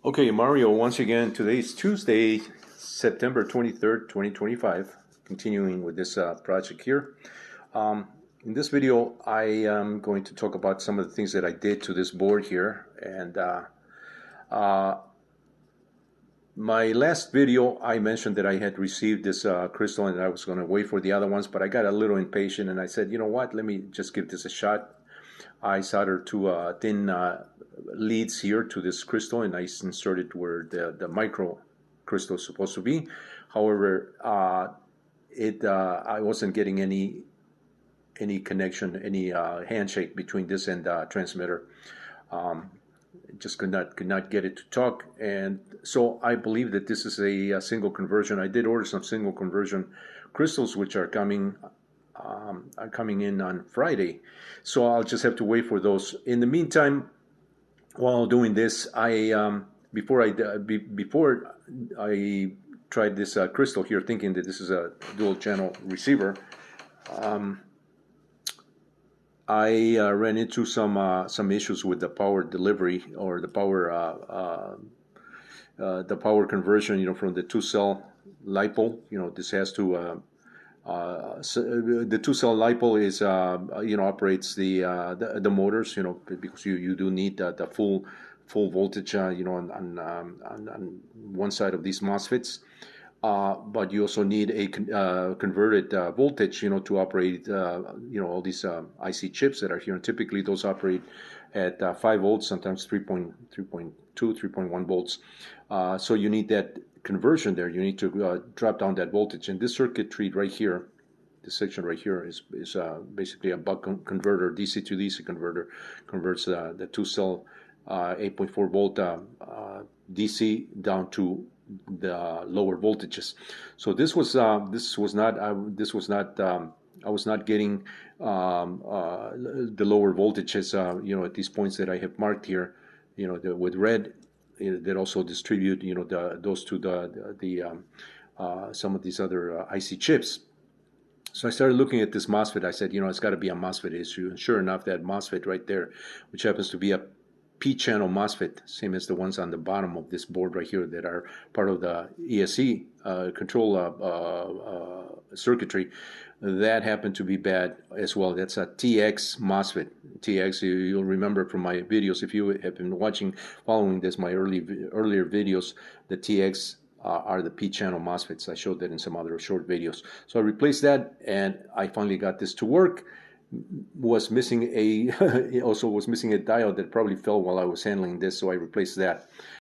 Okay, Mario, once again, today is Tuesday, September 23rd, 2025, continuing with this project here. In this video, I am going to talk about some of the things that I did to this board here. And my last video, I mentioned that I had received this crystal and I was going to wait for the other ones, but I got a little impatient and I said, you know what, let me just give this a shot. I soldered two thin leads here to this crystal, and I inserted where the micro crystal is supposed to be. However, I wasn't getting any connection, any handshake between this and the transmitter. Just could not get it to talk, and so I believe that this is a single conversion. I did order some single conversion crystals, which are coming in on Friday, so I'll just have to wait for those. In the meantime, while doing this, before I tried this crystal here, thinking that this is a dual channel receiver, I ran into some issues with the power delivery, or the power conversion. From the two-cell LiPo. This has to the two-cell LiPo is operates the motors. Because you do need the full voltage. On one side of these MOSFETs. But you also need a converted voltage, to operate, all these IC chips that are here. And typically those operate at 5 volts, sometimes 3.2, 3.1 volts. So you need that conversion there. You need to drop down that voltage. And this circuitry right here, this section right here is basically a buck converter, DC to DC converter, converts the two-cell 8.4 volt DC down to the lower voltages. So I was not getting the lower voltages, at these points that I have marked here, with red, that also distribute, those to some of these other IC chips. So I started looking at this MOSFET. I said, it's got to be a MOSFET issue. And sure enough, that MOSFET right there, which happens to be a P-channel MOSFET, same as the ones on the bottom of this board right here that are part of the ESC control circuitry, that happened to be bad as well. That's a TX MOSFET. TX, you'll remember from my videos, if you have been following this, my earlier videos, the TX are the P-channel MOSFETs. I showed that in some other short videos. So I replaced that, and I finally got this to work. Was missing a diode that probably fell while I was handling this, so I replaced that.